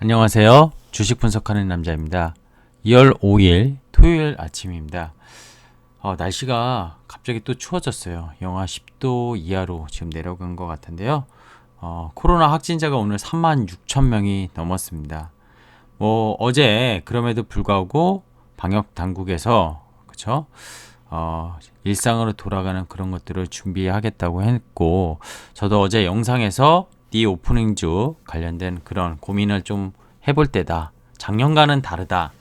안녕하세요. 주식 분석하는 남자입니다. 2월 5일 토요일 아침입니다. 날씨가 갑자기 또 추워졌어요. 영하 10도 이하로 지금 내려간 것 같은데요. 코로나 확진자가 오늘 36,000명이 넘었습니다. 어제 그럼에도 불구하고 방역 당국에서 그쵸? 일상으로 돌아가는 그런 것들을 준비하겠다고 했고, 저도 어제 영상에서 네 오프닝주 관련된 그런 고민을 좀 해볼 때다. 작년과는 다르다.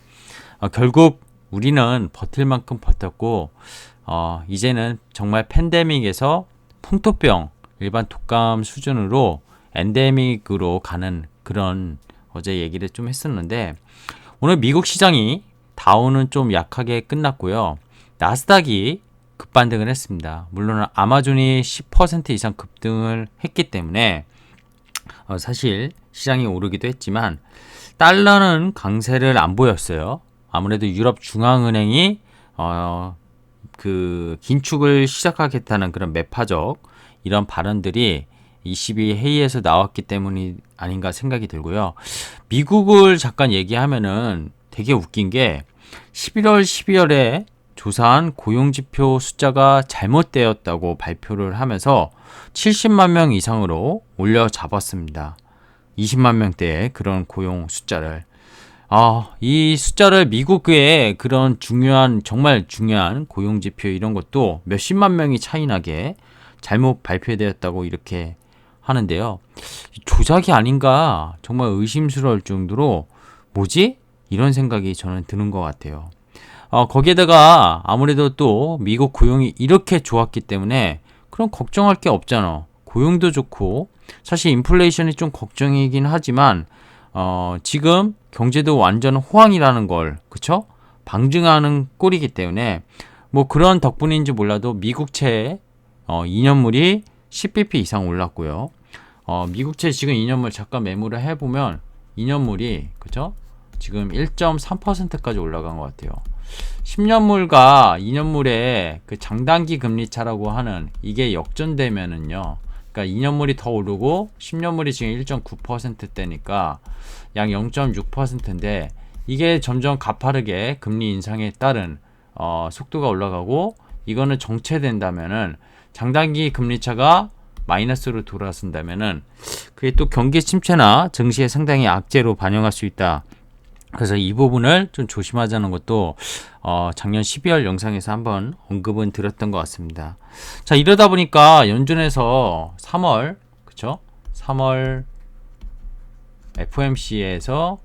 결국 우리는 버틸 만큼 버텼고, 이제는 정말 팬데믹에서 풍토병, 일반 독감 수준으로 엔데믹으로 가는 그런 어제 얘기를 좀 했었는데, 오늘 미국 시장이 다우는 좀 약하게 끝났고요. 나스닥이 급반등을 했습니다. 물론 아마존이 10% 이상 급등을 했기 때문에 사실 시장이 오르기도 했지만 달러는 강세를 안 보였어요. 아무래도 유럽 중앙은행이 그 긴축을 시작하겠다는 그런 매파적 이런 발언들이 22 회의에서 나왔기 때문이 아닌가 생각이 들고요. 미국을 잠깐 얘기하면은 되게 웃긴 게 11월, 12월에 조사한 고용지표 숫자가 잘못되었다고 발표를 하면서 70만 명 이상으로 올려 잡았습니다. 20만 명대의 그런 고용 숫자를. 이 숫자를 미국의 그런 정말 중요한 고용지표 이런 것도 몇십만 명이 차이나게 잘못 발표되었다고 이렇게 하는데요. 조작이 아닌가 정말 의심스러울 정도로 뭐지? 이런 생각이 저는 드는 것 같아요. 거기에다가 아무래도 또 미국 고용이 이렇게 좋았기 때문에 그럼 걱정할 게 없잖아. 고용도 좋고 사실 인플레이션이 좀 걱정이긴 하지만 지금 경제도 완전 호황이라는 걸 그쵸? 방증하는 꼴이기 때문에 뭐 그런 덕분인지 몰라도 미국채 2년물이 10bp 이상 올랐고요. 미국채 지금 2년물 잠깐 매물을 해보면 2년물이 그쵸? 지금 1.3%까지 올라간 것 같아요. 10년물과 2년물의 그 장단기 금리 차라고 하는 이게 역전되면은요. 그러니까 2년물이 더 오르고 10년물이 지금 1.9%대니까 약 0.6%인데 이게 점점 가파르게 금리 인상에 따른 속도가 올라가고 이거는 정체된다면은 장단기 금리 차가 마이너스로 돌아선다면은 그게 또 경기 침체나 증시에 상당히 악재로 반영할 수 있다. 그래서 이 부분을 좀 조심하자는 것도 작년 12월 영상에서 한번 언급은 드렸던 것 같습니다. 자, 이러다 보니까 연준에서 3월 그쵸? 3월 FOMC에서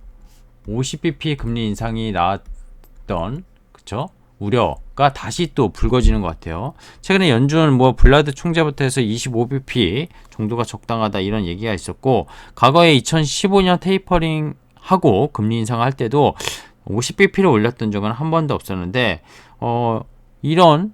50bp 금리 인상이 나왔던 그쵸? 우려가 다시 또 불거지는 것 같아요. 최근에 연준 블라드 총재부터 해서 25bp 정도가 적당하다 이런 얘기가 있었고 과거에 2015년 테이퍼링 하고 금리 인상할 때도 50bp를 올렸던 적은 한 번도 없었는데 이런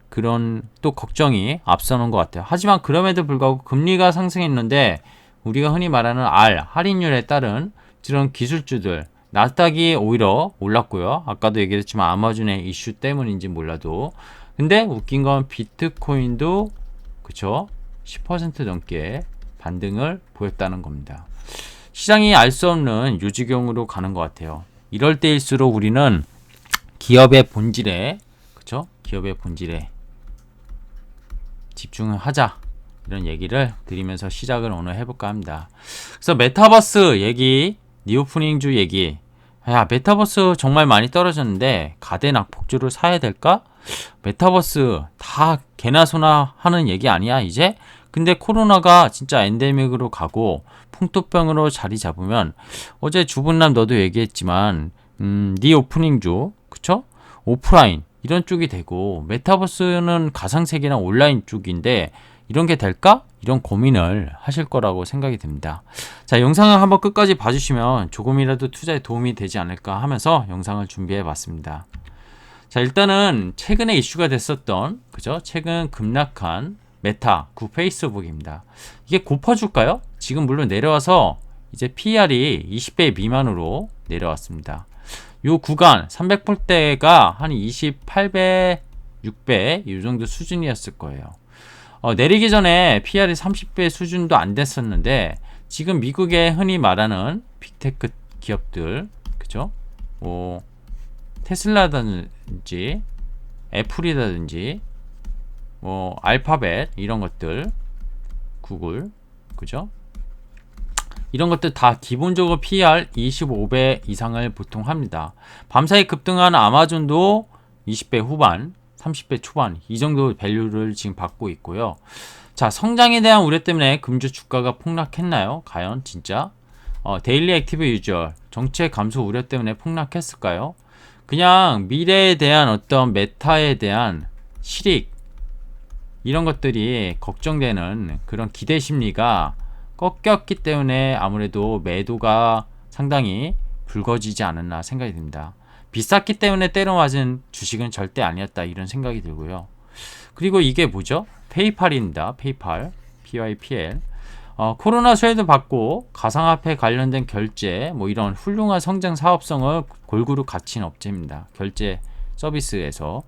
그런 또 걱정이 앞서는 것 같아요. 하지만 그럼에도 불구하고 금리가 상승했는데 우리가 흔히 말하는 할인율에 따른 이런 기술주들 나스닥이 오히려 올랐고요. 아까도 얘기했지만 아마존의 이슈 때문인지 몰라도 근데 웃긴 건 비트코인도 그쵸 10% 넘게 반등을 보였다는 겁니다. 시장이 알 수 없는 요지경으로 가는 것 같아요. 이럴 때일수록 우리는 기업의 본질에, 그쵸? 기업의 본질에 집중을 하자. 이런 얘기를 드리면서 시작을 오늘 해볼까 합니다. 그래서 메타버스 얘기, 니오프닝주 얘기. 메타버스 정말 많이 떨어졌는데 가대 낙폭주를 사야 될까? 메타버스 다 개나 소나 하는 얘기 아니야, 이제? 근데 코로나가 진짜 엔데믹으로 가고 풍토병으로 자리 잡으면 어제 주분남 너도 얘기했지만 네 오프닝주 그쵸? 오프라인 이런 쪽이 되고 메타버스는 가상세계나 온라인 쪽인데 이런 게 될까? 이런 고민을 하실 거라고 생각이 듭니다. 자, 영상을 한번 끝까지 봐주시면 조금이라도 투자에 도움이 되지 않을까 하면서 영상을 준비해 봤습니다. 자, 일단은 최근에 이슈가 됐었던 그죠? 최근 급락한 메타, 그 페이스북입니다. 이게 고퍼줄까요? 지금 물론 내려와서 이제 PER이 20배 미만으로 내려왔습니다. 요 구간 300불대가 한 28배, 6배 이 정도 수준이었을 거예요. 내리기 전에 PER이 30배 수준도 안 됐었는데 지금 미국의 흔히 말하는 빅테크 기업들, 그죠? 뭐 테슬라라든지 애플이라든지 뭐 알파벳 이런 것들, 구글, 그죠? 이런 것들 다 기본적으로 PR 25배 이상을 보통 합니다. 밤사이 급등한 아마존도 20배 후반, 30배 초반 이 정도 밸류를 지금 받고 있고요. 자, 성장에 대한 우려 때문에 금주 주가가 폭락했나요? 과연 진짜? 데일리 액티브 유저 정책 감소 우려 때문에 폭락했을까요? 그냥 미래에 대한 어떤 메타에 대한 실익 이런 것들이 걱정되는 그런 기대 심리가 꺾였기 때문에 아무래도 매도가 상당히 불거지지 않았나 생각이 듭니다. 비쌌기 때문에 때려맞은 주식은 절대 아니었다 이런 생각이 들고요. 그리고 이게 뭐죠? 페이팔입니다. 페이팔, PYPL. 코로나 수혜도 받고 가상화폐 관련된 결제 뭐 이런 훌륭한 성장 사업성을 골고루 갖춘 업체입니다. 결제 서비스에서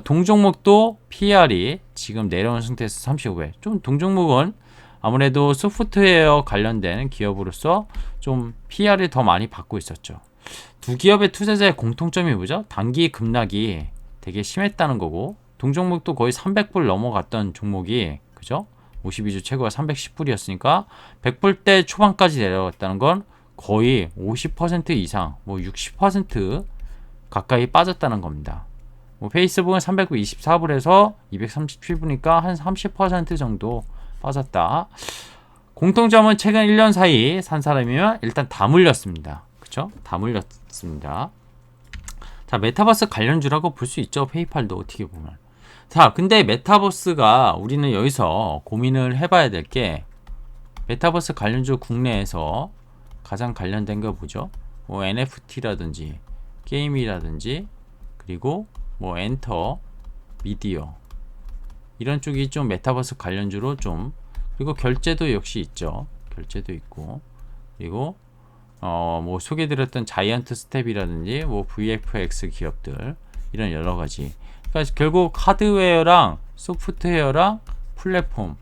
동종목도 PR이 지금 내려온 상태에서 35배. 좀 동종목은 아무래도 소프트웨어 관련된 기업으로서 좀 PR을 더 많이 받고 있었죠. 두 기업의 투자자의 공통점이 뭐죠? 단기 급락이 되게 심했다는 거고 동종목도 거의 300불 넘어갔던 종목이 그죠? 52주 최고가 310불이었으니까 100불대 초반까지 내려갔다는 건 거의 50% 이상, 뭐 60% 가까이 빠졌다는 겁니다. 뭐 페이스북은 324불에서 237불이니까 한 30% 정도 빠졌다. 공통점은 최근 1년 사이 산 사람이면 일단 다 물렸습니다. 그쵸? 다 물렸습니다. 자, 메타버스 관련주라고 볼 수 있죠. 페이팔도 어떻게 보면. 자, 근데 메타버스가 우리는 여기서 고민을 해봐야 될 게 메타버스 관련주 국내에서 가장 관련된 거 뭐죠? 뭐 NFT라든지 게임이라든지 그리고 뭐 엔터, 미디어 이런 쪽이 좀 메타버스 관련주로 좀 그리고 결제도 역시 있죠. 결제도 있고 그리고 뭐 소개드렸던 자이언트 스텝이라든지 뭐 VFX 기업들 이런 여러 가지. 그러니까 결국 하드웨어랑 소프트웨어랑 플랫폼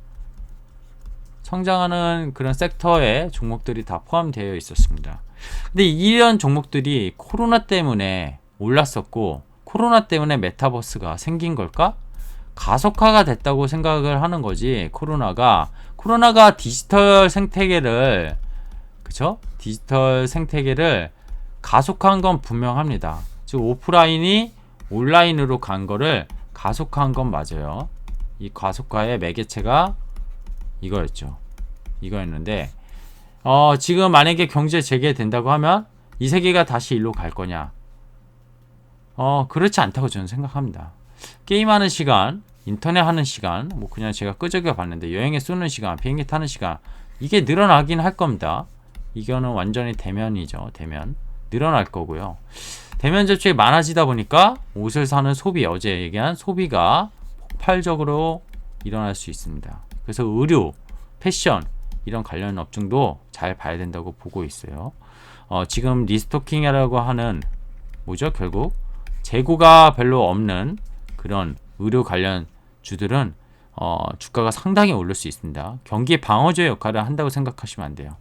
성장하는 그런 섹터의 종목들이 다 포함되어 있었습니다. 근데 이런 종목들이 코로나 때문에 올랐었고 코로나 때문에 메타버스가 생긴 걸까? 가속화가 됐다고 생각을 하는 거지. 코로나가 디지털 생태계를 그쵸? 디지털 생태계를 가속화한 건 분명합니다. 즉 오프라인이 온라인으로 간 거를 가속화한 건 맞아요. 이 가속화의 매개체가 이거였는데 지금 만약에 경제 재개된다고 하면 이 세계가 다시 일로 갈 거냐? 그렇지 않다고 저는 생각합니다. 게임하는 시간, 인터넷 하는 시간, 뭐 그냥 제가 끄적여 봤는데 여행에 쏘는 시간, 비행기 타는 시간 이게 늘어나긴 할 겁니다. 이거는 완전히 대면이죠. 대면 늘어날 거고요. 대면 접촉이 많아지다 보니까 옷을 사는 소비, 어제 얘기한 소비가 폭발적으로 일어날 수 있습니다. 그래서 의류, 패션 이런 관련 업종도 잘 봐야 된다고 보고 있어요. 지금 리스토킹이라고 하는 뭐죠? 결국 재고가 별로 없는 그런 의료 관련 주들은 주가가 상당히 오를 수 있습니다. 경기 방어제 역할을 한다고 생각하시면 안 돼요.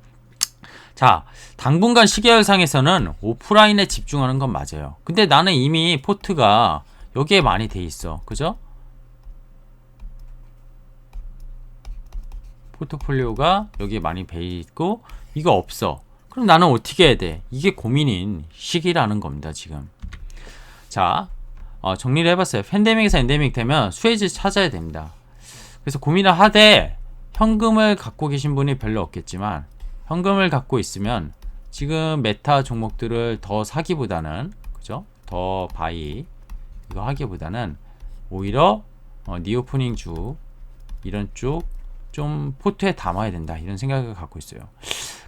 자, 당분간 시계열상에서는 오프라인에 집중하는 건 맞아요. 근데 나는 이미 포트가 여기에 많이 돼 있어. 그죠? 포트폴리오가 여기에 많이 배 있고 이거 없어. 그럼 나는 어떻게 해야 돼? 이게 고민인 시기라는 겁니다. 지금. 자, 정리를 해봤어요. 팬데믹에서 엔데믹 되면 수혜지 찾아야 됩니다. 그래서 고민을 하되 현금을 갖고 계신 분이 별로 없겠지만 현금을 갖고 있으면 지금 메타 종목들을 더 사기보다는 그죠? 더 바이 이거 하기보다는 오히려 니오프닝 주 이런 쪽 좀 포트에 담아야 된다 이런 생각을 갖고 있어요.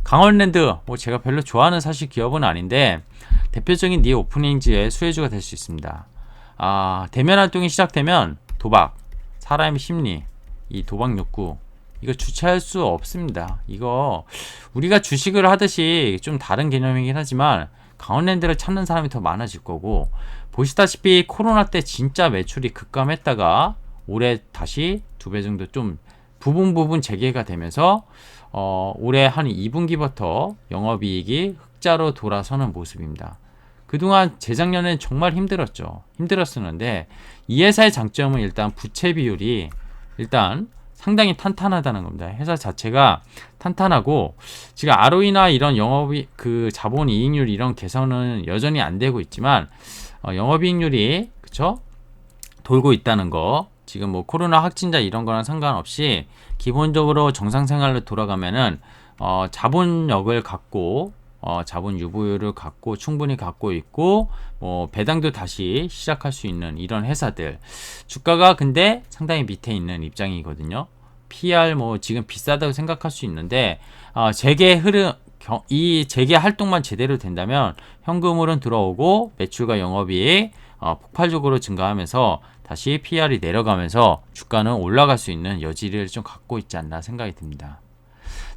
강원랜드 뭐 제가 별로 좋아하는 사실 기업은 아닌데 대표적인 니오프닝지의 수혜주가 될 수 있습니다. 대면 활동이 시작되면 도박, 사람의 심리, 이 도박 욕구 이거 주체할 수 없습니다. 이거 우리가 주식을 하듯이 좀 다른 개념이긴 하지만 강원랜드를 찾는 사람이 더 많아질 거고 보시다시피 코로나 때 진짜 매출이 급감했다가 올해 다시 2배 정도 좀 부분 재개가 되면서 올해 한 2분기부터 영업이익이 흑자로 돌아서는 모습입니다. 그동안 재작년엔 정말 힘들었었는데 이 회사의 장점은 일단 부채 비율이 일단 상당히 탄탄하다는 겁니다. 회사 자체가 탄탄하고 지금 ROE나 이런 영업이 그 자본 이익률 이런 개선은 여전히 안 되고 있지만 영업이익률이 그쵸? 돌고 있다는 거. 지금 뭐 코로나 확진자 이런 거랑 상관없이 기본적으로 정상 생활로 돌아가면은 자본력을 갖고 자본 유보율을 갖고 충분히 갖고 있고 배당도 다시 시작할 수 있는 이런 회사들 주가가 근데 상당히 밑에 있는 입장이거든요. PR 뭐 지금 비싸다고 생각할 수 있는데 재계 흐름 이 재계 활동만 제대로 된다면 현금으로는 들어오고 매출과 영업이익 폭발적으로 증가하면서 다시 PR이 내려가면서 주가는 올라갈 수 있는 여지를 좀 갖고 있지 않나 생각이 듭니다.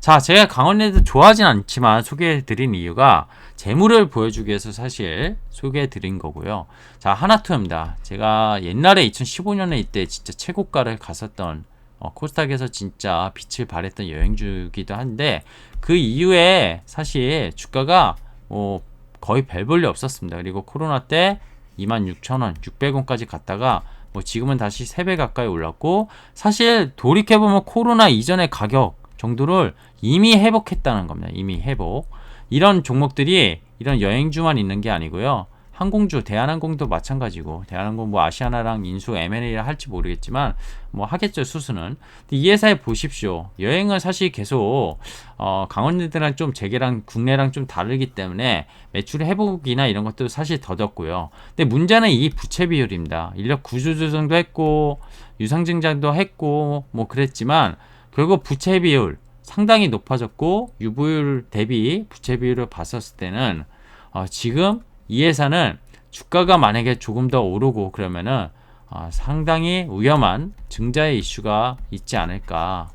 자, 제가 강원랜드 좋아하진 않지만 소개해드린 이유가 재물을 보여주기 위해서 사실 소개해드린 거고요. 자, 하나투어입니다. 제가 옛날에 2015년에 이때 진짜 최고가를 갔었던 코스닥에서 진짜 빛을 발했던 여행주기도 한데 그 이후에 사실 주가가 거의 별 볼일 없었습니다. 그리고 코로나 때 26,000원, 600원까지 갔다가 지금은 다시 3배 가까이 올랐고 사실 돌이켜보면 코로나 이전의 가격 정도를 이미 회복했다는 겁니다. 이미 회복. 이런 종목들이 이런 여행주만 있는 게 아니고요. 항공주, 대한항공도 마찬가지고 대한항공 뭐 아시아나랑 인수 M&A를 할지 모르겠지만 뭐 하겠죠 수수는. 근데 이 회사에 보십시오. 여행은 사실 계속 강원랜드랑 좀 재계랑 국내랑 좀 다르기 때문에 매출 회복이나 이런 것도 사실 더뎠고요. 근데 문제는 이 부채 비율입니다. 인력 구조 조정도 했고 유상증자도 했고 뭐 그랬지만 결국 부채 비율 상당히 높아졌고 유보율 대비 부채 비율을 봤었을 때는 지금 이 회사는 주가가 만약에 조금 더 오르고 그러면은 상당히 위험한 증자의 이슈가 있지 않을까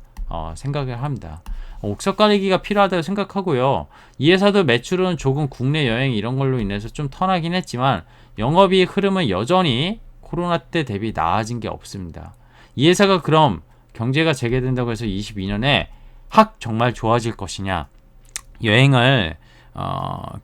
생각을 합니다. 옥석 가리기가 필요하다고 생각하고요. 이 회사도 매출은 조금 국내 여행 이런 걸로 인해서 좀 턴하긴 했지만 영업이익 흐름은 여전히 코로나 때 대비 나아진 게 없습니다. 이 회사가 그럼 경제가 재개된다고 해서 22년에 정말 좋아질 것이냐? 여행을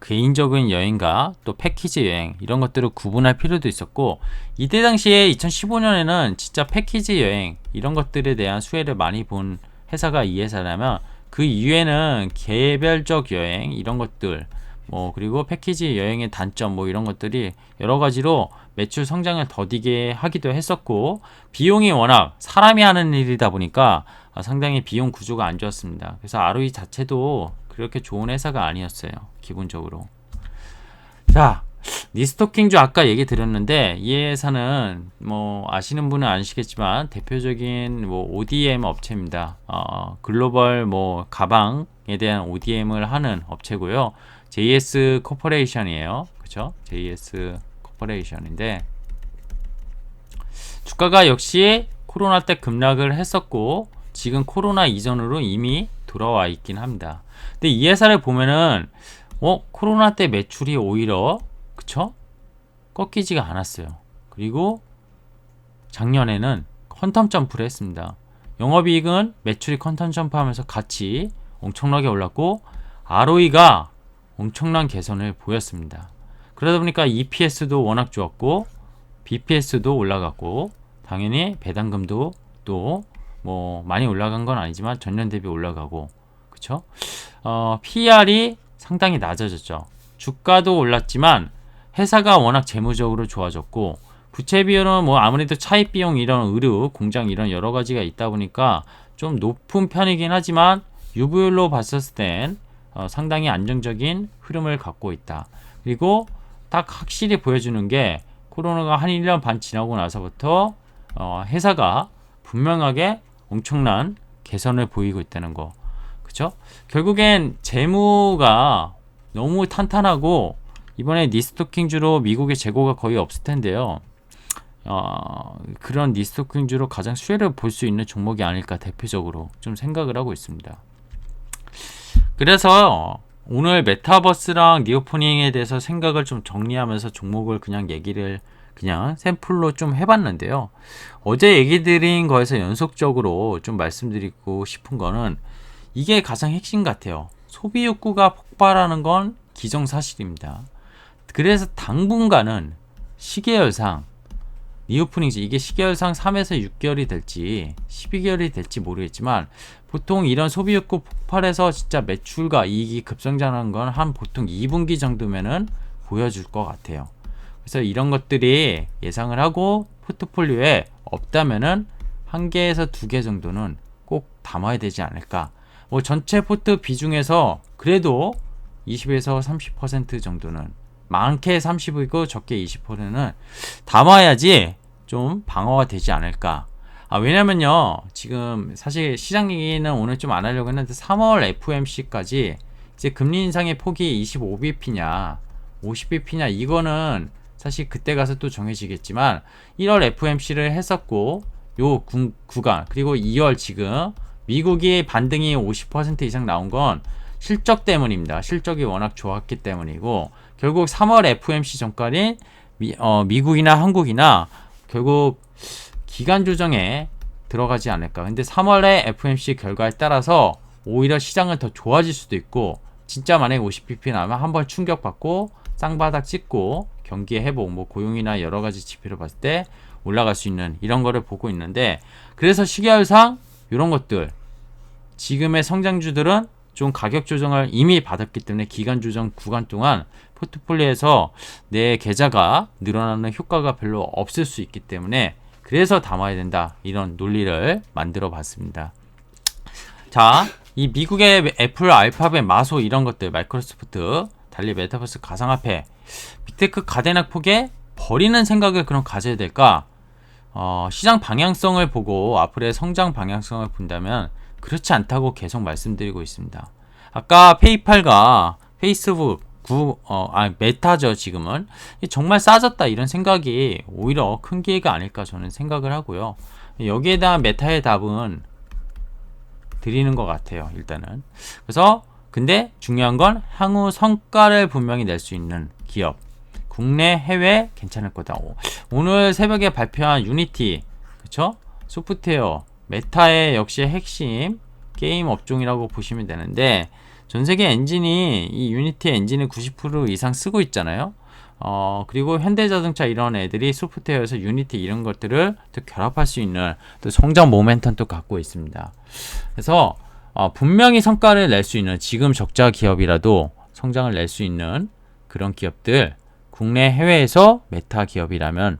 개인적인 여행과 또 패키지 여행 이런 것들을 구분할 필요도 있었고 이때 당시에 2015년에는 진짜 패키지 여행 이런 것들에 대한 수혜를 많이 본 회사가 이 회사라면 그 이후에는 개별적 여행 이런 것들 그리고 패키지 여행의 단점 이런 것들이 여러 가지로 매출 성장을 더디게 하기도 했었고 비용이 워낙 사람이 하는 일이다 보니까 상당히 비용 구조가 안 좋았습니다. 그래서 ROE 자체도 그렇게 좋은 회사가 아니었어요. 기본적으로. 자, 리스토킹주 아까 얘기 드렸는데 이 회사는 아시는 분은 아시겠지만 대표적인 ODM 업체입니다. 글로벌 가방에 대한 ODM을 하는 업체고요. JS 코퍼레이션이에요. 그렇죠? JS 코퍼레이션인데 주가가 역시 코로나 때 급락을 했었고 지금 코로나 이전으로 이미 돌아와 있긴 합니다. 근데 이 회사를 보면은 코로나 때 매출이 오히려 그쵸? 꺾이지가 않았어요. 그리고 작년에는 퀀텀 점프를 했습니다. 영업이익은 매출이 퀀텀 점프하면서 같이 엄청나게 올랐고 ROE가 엄청난 개선을 보였습니다. 그러다 보니까 EPS도 워낙 좋았고 BPS도 올라갔고 당연히 배당금도 또 많이 올라간 건 아니지만 전년 대비 올라가고 그쵸? PR이 상당히 낮아졌죠. 주가도 올랐지만 회사가 워낙 재무적으로 좋아졌고 부채 비율은 아무래도 차입 비용 이런 의료, 공장 이런 여러 가지가 있다 보니까 좀 높은 편이긴 하지만 유보율로 봤을 땐 상당히 안정적인 흐름을 갖고 있다. 그리고 딱 확실히 보여주는 게 코로나가 한 1년 반 지나고 나서부터 회사가 분명하게 엄청난 개선을 보이고 있다는 거. 그쵸? 결국엔 재무가 너무 탄탄하고 이번에 리스토킹주로 미국의 재고가 거의 없을 텐데요. 그런 리스토킹주로 가장 수혜를 볼 수 있는 종목이 아닐까 대표적으로 좀 생각을 하고 있습니다. 그래서 오늘 메타버스랑 니오포닝에 대해서 생각을 좀 정리하면서 종목을 그냥 얘기를 그냥 샘플로 좀 해봤는데요. 어제 얘기 드린 거에서 연속적으로 좀 말씀드리고 싶은 거는 이게 가장 핵심 같아요. 소비 욕구가 폭발하는 건 기정사실입니다. 그래서 당분간은 시계열상 리오프닝즈 이게 시계열상 3에서 6개월이 될지 12개월이 될지 모르겠지만 보통 이런 소비 욕구 폭발해서 진짜 매출과 이익이 급성장하는 건 한 보통 2분기 정도면은 보여줄 것 같아요. 그래서 이런 것들이 예상을 하고 포트폴리오에 없다면은 1개에서 2개 정도는 꼭 담아야 되지 않을까. 뭐 전체 포트 비중에서 그래도 20에서 30% 정도는 많게 30이고 적게 20%는 담아야지 좀 방어가 되지 않을까. 왜냐면요 지금 사실 시장 얘기는 오늘 좀 안 하려고 했는데 3월 FOMC까지 이제 금리 인상의 폭이 25bp냐 50bp냐 이거는 사실 그때 가서 또 정해지겠지만 1월 FOMC를 했었고 요 구간 그리고 2월 지금 미국이 반등이 50% 이상 나온 건 실적 때문입니다. 실적이 워낙 좋았기 때문이고 결국 3월 FOMC 전까지 미국이나 한국이나 결국 기간 조정에 들어가지 않을까. 근데 3월에 FOMC 결과에 따라서 오히려 시장은 더 좋아질 수도 있고 진짜 만약에 50bp 나면 한번 충격받고 쌍바닥 찍고 경기의 회복, 뭐 고용이나 여러 가지 지표를 봤을 때 올라갈 수 있는 이런 거를 보고 있는데 그래서 시계열상 이런 것들 지금의 성장주들은 좀 가격 조정을 이미 받았기 때문에 기간 조정 구간 동안 포트폴리오에서 내 계좌가 늘어나는 효과가 별로 없을 수 있기 때문에 그래서 담아야 된다 이런 논리를 만들어 봤습니다. 자, 이 미국의 애플, 알파벳, 마소 이런 것들 마이크로소프트, 달리 메타버스, 가상화폐 빅테크 가대낙 폭에 버리는 생각을 그럼 가져야 될까? 시장 방향성을 보고 앞으로의 성장 방향성을 본다면 그렇지 않다고 계속 말씀드리고 있습니다. 아까 페이팔과 페이스북 메타죠 지금은 정말 싸졌다 이런 생각이 오히려 큰 기회가 아닐까 저는 생각을 하고요. 여기에 대한 메타의 답은 드리는 것 같아요 일단은. 그래서 근데 중요한 건 향후 성과를 분명히 낼 수 있는 기업 국내 해외 괜찮을 거다. 오늘 새벽에 발표한 유니티 그쵸? 소프트웨어 메타의 역시 핵심 게임 업종이라고 보시면 되는데 전 세계 엔진이 이 유니티 엔진을 90% 이상 쓰고 있잖아요. 그리고 현대자동차 이런 애들이 소프트웨어에서 유니티 이런 것들을 또 결합할 수 있는 또 성장 모멘텀도 갖고 있습니다. 그래서 분명히 성과를 낼 수 있는 지금 적자 기업이라도 성장을 낼 수 있는 그런 기업들 국내 해외에서 메타 기업이라면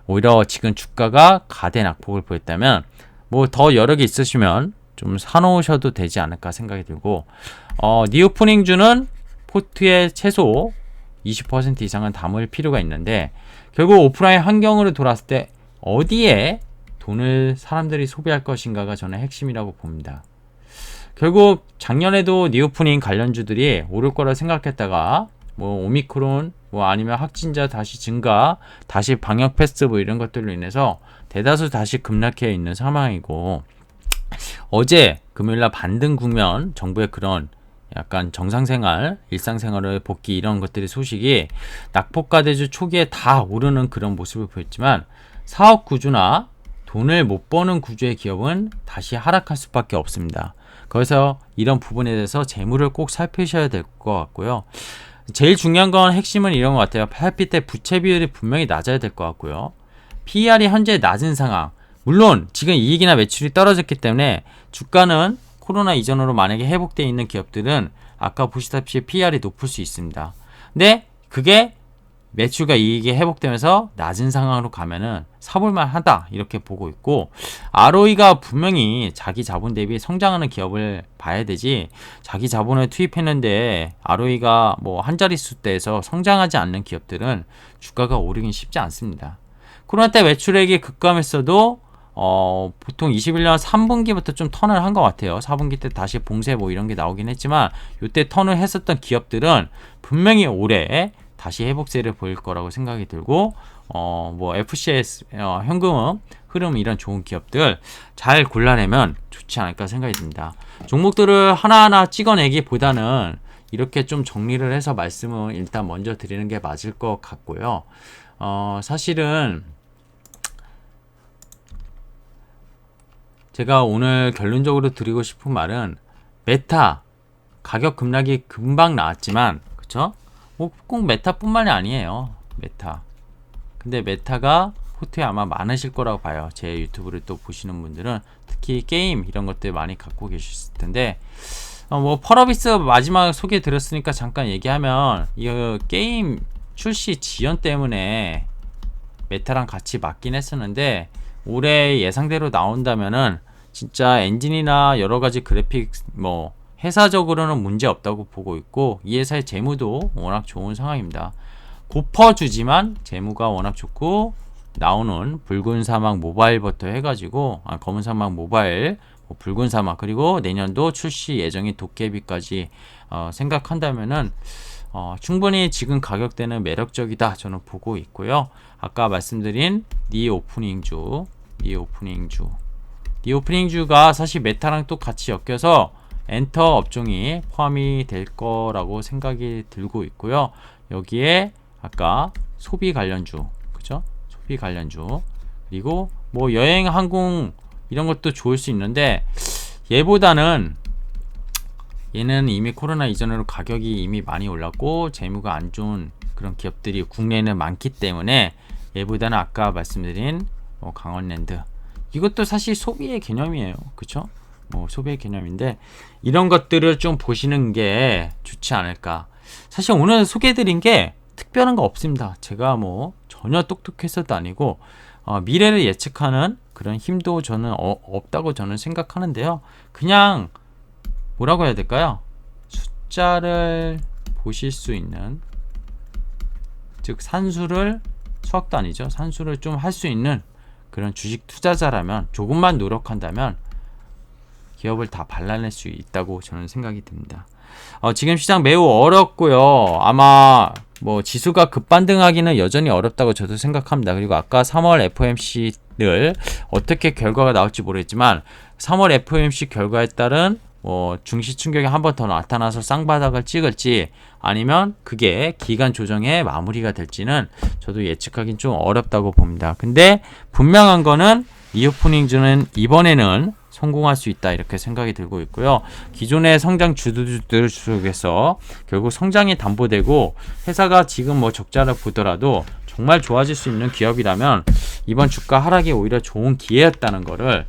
오히려 지금 주가가 가대 낙폭을 보였다면 뭐 더 여러 개 있으시면 좀 사놓으셔도 되지 않을까 생각이 들고 니오프닝주는 포트에 최소 20% 이상은 담을 필요가 있는데 결국 오프라인 환경으로 돌아왔을 때 어디에 돈을 사람들이 소비할 것인가가 저는 핵심이라고 봅니다. 결국 작년에도 니오프닝 관련주들이 오를 거라 생각했다가 뭐 오미크론 뭐 아니면 확진자 다시 증가 다시 방역 패스 뭐 이런 것들로 인해서 대다수 다시 급락해 있는 상황이고 어제 금요일날 반등 국면 정부의 그런 약간 정상생활 일상생활의 복귀 이런 것들의 소식이 낙폭과대주 초기에 다 오르는 그런 모습을 보였지만 사업 구조나 돈을 못 버는 구조의 기업은 다시 하락할 수밖에 없습니다. 그래서 이런 부분에 대해서 재물을 꼭 살피셔야 될 것 같고요. 제일 중요한 건 핵심은 이런 것 같아요. 8피 때 부채 비율이 분명히 낮아야 될 것 같고요. PER이 현재 낮은 상황. 물론 지금 이익이나 매출이 떨어졌기 때문에 주가는 코로나 이전으로 만약에 회복되어 있는 기업들은 아까 보시다시피 PER이 높을 수 있습니다. 근데 그게 매출과 이익이 회복되면서 낮은 상황으로 가면은 사볼만 하다 이렇게 보고 있고 ROE가 분명히 자기 자본 대비 성장하는 기업을 봐야 되지 자기 자본을 투입했는데 ROE가 뭐 한 자릿수대에서 성장하지 않는 기업들은 주가가 오르긴 쉽지 않습니다. 코로나 때 매출액이 급감했어도 보통 21년 3분기부터 좀 턴을 한 것 같아요. 4분기 때 다시 봉쇄 뭐 이런 게 나오긴 했지만 이때 턴을 했었던 기업들은 분명히 올해 다시 회복세를 보일 거라고 생각이 들고 뭐 FCS 현금 흐름 이런 좋은 기업들 잘 골라내면 좋지 않을까 생각이 듭니다. 종목들을 하나하나 찍어내기보다는 이렇게 좀 정리를 해서 말씀을 일단 먼저 드리는 게 맞을 것 같고요. 사실은 제가 오늘 결론적으로 드리고 싶은 말은 메타 가격 급락이 금방 나왔지만 그쵸? 꼭 메타뿐만이 아니에요. 메타. 근데 메타가 포트에 아마 많으실 거라고 봐요. 제 유튜브를 또 보시는 분들은 특히 게임 이런 것들 많이 갖고 계실 텐데 뭐 펄어비스 마지막 소개 드렸으니까 잠깐 얘기하면 이 게임 출시 지연 때문에 메타랑 같이 맞긴 했었는데 올해 예상대로 나온다면은 진짜 엔진이나 여러 가지 그래픽 뭐 회사적으로는 문제 없다고 보고 있고 이 회사의 재무도 워낙 좋은 상황입니다. 고퍼주지만 재무가 워낙 좋고 나오는 붉은 사막 모바일부터 해가지고 검은 사막 모바일 붉은 사막 그리고 내년도 출시 예정인 도깨비까지 생각한다면은 충분히 지금 가격대는 매력적이다 저는 보고 있고요. 아까 말씀드린 니 오프닝주가 사실 메타랑 또 같이 엮여서 엔터 업종이 포함이 될 거라고 생각이 들고 있고요. 여기에 아까 소비 관련주, 그죠? 소비 관련주 그리고 뭐 여행 항공 이런 것도 좋을 수 있는데 얘보다는 얘는 이미 코로나 이전으로 가격이 이미 많이 올랐고 재무가 안 좋은 그런 기업들이 국내에는 많기 때문에 얘보다는 아까 말씀드린 강원랜드 이것도 사실 소비의 개념이에요. 그쵸? 소비의 개념인데 이런 것들을 좀 보시는 게 좋지 않을까. 사실 오늘 소개해드린 게 특별한 거 없습니다. 제가 뭐 전혀 똑똑해서도 아니고 미래를 예측하는 그런 힘도 저는 없다고 저는 생각하는데요. 그냥 뭐라고 해야 될까요? 숫자를 보실 수 있는 즉 산수를 수학도 아니죠. 산수를 좀 할 수 있는 그런 주식 투자자라면 조금만 노력한다면 기업을 다 발라낼 수 있다고 저는 생각이 듭니다. 지금 시장 매우 어렵고요. 아마 뭐 지수가 급반등하기는 여전히 어렵다고 저도 생각합니다. 그리고 아까 3월 FOMC를 어떻게 결과가 나올지 모르겠지만 3월 FOMC 결과에 따른 증시 충격이 한 번 더 나타나서 쌍바닥을 찍을지 아니면 그게 기간 조정의 마무리가 될지는 저도 예측하기는 좀 어렵다고 봅니다. 근데 분명한 거는 이오프닝주는 이번에는 성공할 수 있다 이렇게 생각이 들고 있고요. 기존의 성장 주들 속에서 결국 성장이 담보되고 회사가 지금 뭐 적자를 보더라도 정말 좋아질 수 있는 기업이라면 이번 주가 하락이 오히려 좋은 기회였다는 거를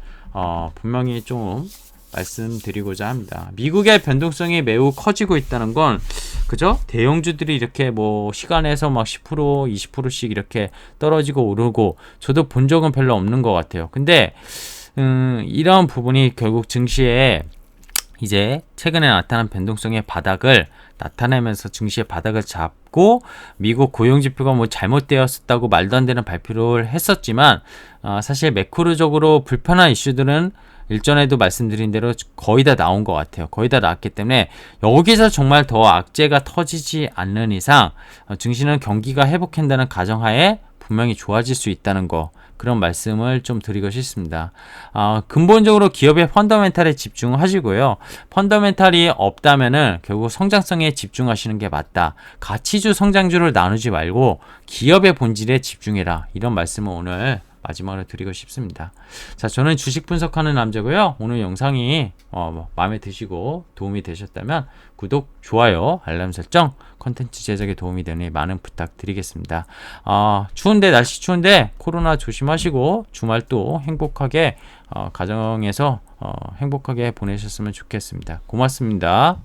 분명히 좀 말씀드리고자 합니다. 미국의 변동성이 매우 커지고 있다는 건 그죠? 대형주들이 이렇게 뭐 시간에서 막 10% 20%씩 이렇게 떨어지고 오르고 저도 본 적은 별로 없는 것 같아요. 근데 이런 부분이 결국 증시에 이제 최근에 나타난 변동성의 바닥을 나타내면서 증시의 바닥을 잡고 미국 고용지표가 뭐 잘못되었다고 말도 안 되는 발표를 했었지만 사실 매크로적으로 불편한 이슈들은 일전에도 말씀드린 대로 거의 다 나온 것 같아요. 거의 다 나왔기 때문에 여기서 정말 더 악재가 터지지 않는 이상 증시는 경기가 회복한다는 가정하에 분명히 좋아질 수 있다는 거 그런 말씀을 좀 드리고 싶습니다. 근본적으로 기업의 펀더멘탈에 집중하시고요. 펀더멘탈이 없다면은 결국 성장성에 집중하시는 게 맞다. 가치주 성장주를 나누지 말고 기업의 본질에 집중해라. 이런 말씀을 오늘 마지막으로 드리고 싶습니다. 자, 저는 주식 분석하는 남자고요. 오늘 영상이 마음에 드시고 도움이 되셨다면 구독, 좋아요, 알람 설정, 컨텐츠 제작에 도움이 되니 많은 부탁드리겠습니다. 날씨 추운데 코로나 조심하시고 주말도 행복하게 가정에서 행복하게 보내셨으면 좋겠습니다. 고맙습니다.